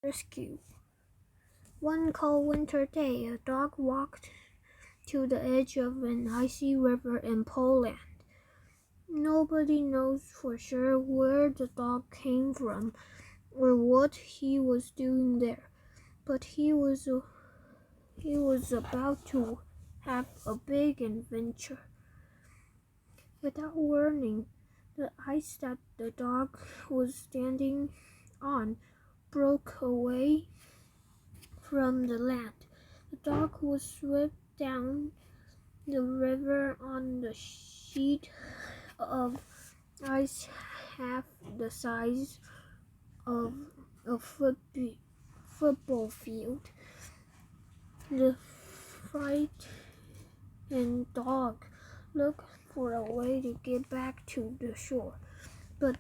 rescue. One cold winter day, a dog walked to the edge of an icy river in Poland. Nobody knows for sure where the dog came from or what he was doing there, but he was about to have a big adventure. Without warning, the ice that the dog was standing on broke away from the land. The dog was swept down the river on the sheet of ice half the size of a football field. The frightened dog looked for a way to get back to the shore, but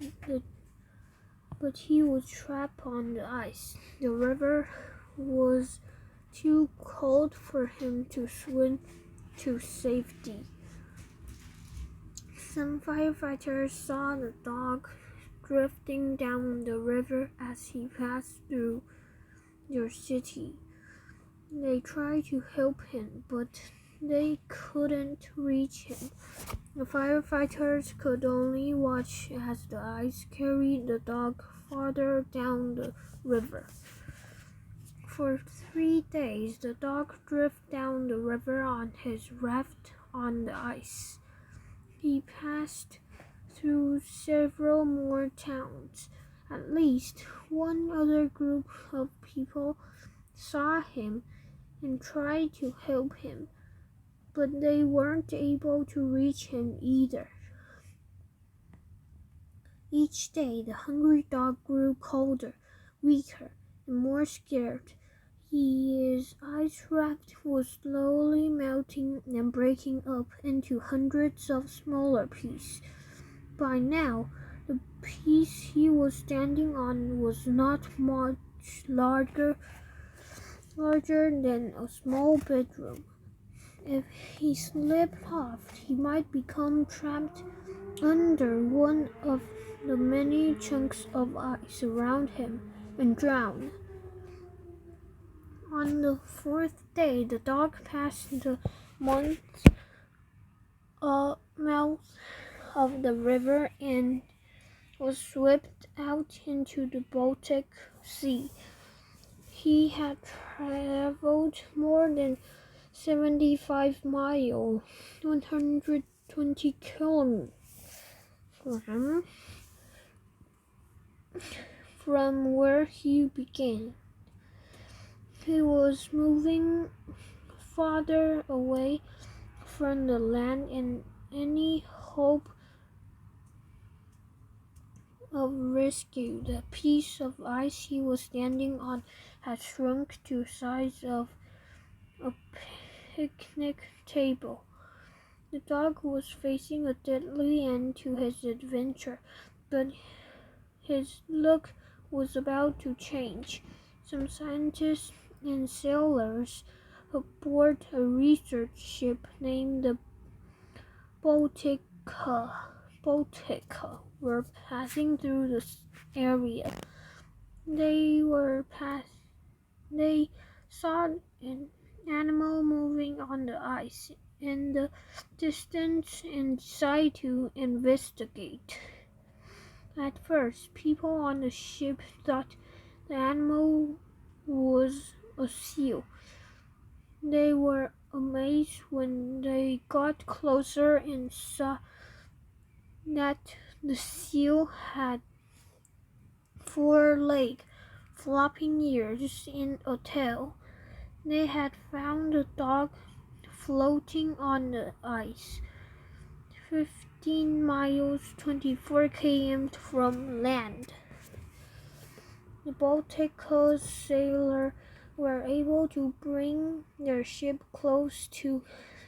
he was trapped on the ice. The river was too cold for him to swim to safety. Some firefighters saw the dog drifting down the river as he passed through their city. They tried to help him, but they couldn't reach him. The firefighters could only watch as the ice carried the dog farther down the river. For 3 days, the dog drifted down the river on his raft on the ice. He passed through several more towns. At least one other group of people saw him and tried to help him, but they weren't able to reach him either. Each day, the hungry dog grew colder, weaker, and more scared. His ice raft was slowly melting and breaking up into hundreds of smaller pieces. By now, the piece he was standing on was not much larger than a small bedroom. If he slipped off, he might become trapped under one of the many chunks of ice around him and drown. On the 4th day, the dog passed the mouth of the river and was swept out into the Baltic Sea. He had traveled more than 75 miles, 120 kilometers from where he began. He was moving farther away from the land, and any hope of rescue. The piece of ice he was standing on had shrunk to the size of a picnic table. The dog was facing a deadly end to his adventure, but his luck was about to change. Some scientists and sailors aboard a research ship named the Baltica were passing through this area. They saw an animal moving on the ice in the distance and decided to investigate. At first, people on the ship thought the animal was a seal. They were amazed when they got closer and saw that the seal had 4 legs, flopping ears, and a tail. They had found the dog floating on the ice, 15 miles, 24 km from land. The Baltic sailors were able to bring their ship close to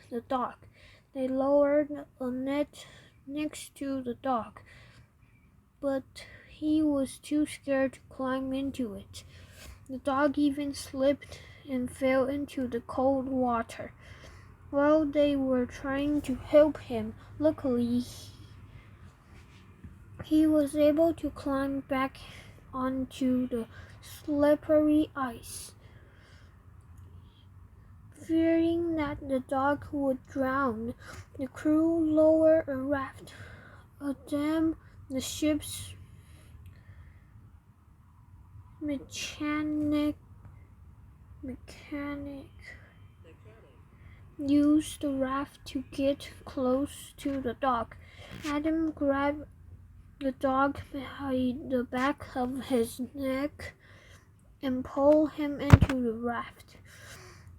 the dock. They lowered a net next to the dog, but he was too scared to climb into it. The dog even slipped and fell into the cold water. While they were trying to help him, luckily, he was able to climb back onto the slippery ice. Fearing that the dog would drown, the crew lowered a raft. A dam, the ship's mechanic used the raft to get close to the dog. Adam grabbed the dog by the back of his neck and pulled him into the raft.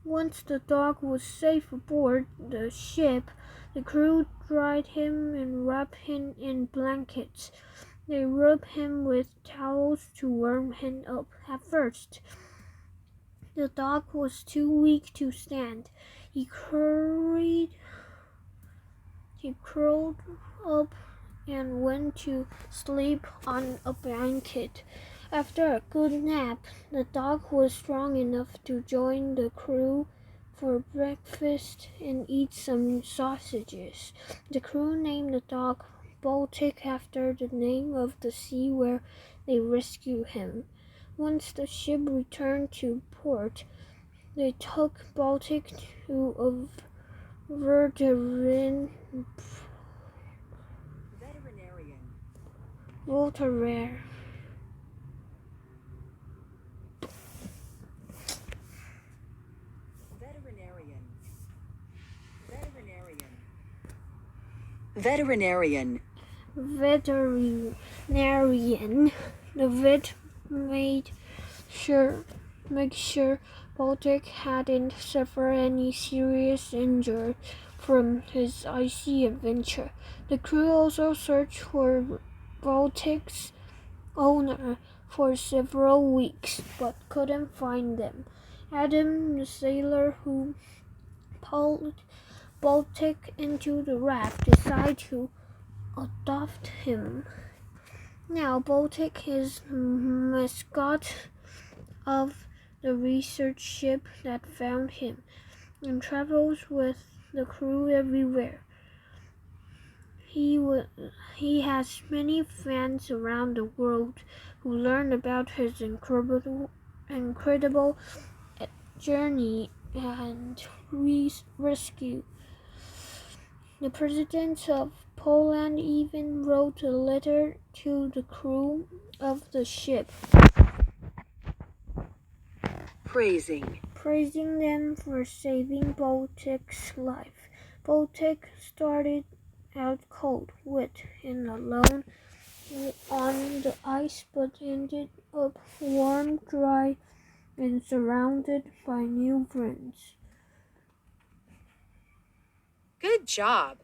Once the dog was safe aboard the ship, the crew dried him and wrapped him in blankets. They rubbed him with towels to warm him up. At first, the dog was too weak to stand. He curled up and went to sleep on a blanket. After a good nap, the dog was strong enough to join the crew for breakfast and eat some sausages. The crew named the dog Baltic after the name of the sea where they rescued him. Once the ship returned to port, they took Baltic to a veterinarian. Veterinarian. The vet made sure Baltic hadn't suffered any serious injury from his icy adventure. The crew also searched for Baltic's owner for several weeks, but couldn't find them. Adam, the sailor who pulled Baltic into the raft, decided to adopt him. Now Baltic is the mascot of the research ship that found him and travels with the crew everywhere. He has many fans around the world who learn about his incredible journey and rescue. The president of Poland even wrote a letter to the crew of the ship, praising them for saving Baltic's life. Baltic started out cold, wet, and alone on the ice, but ended up warm, dry, and surrounded by new friends. Good job.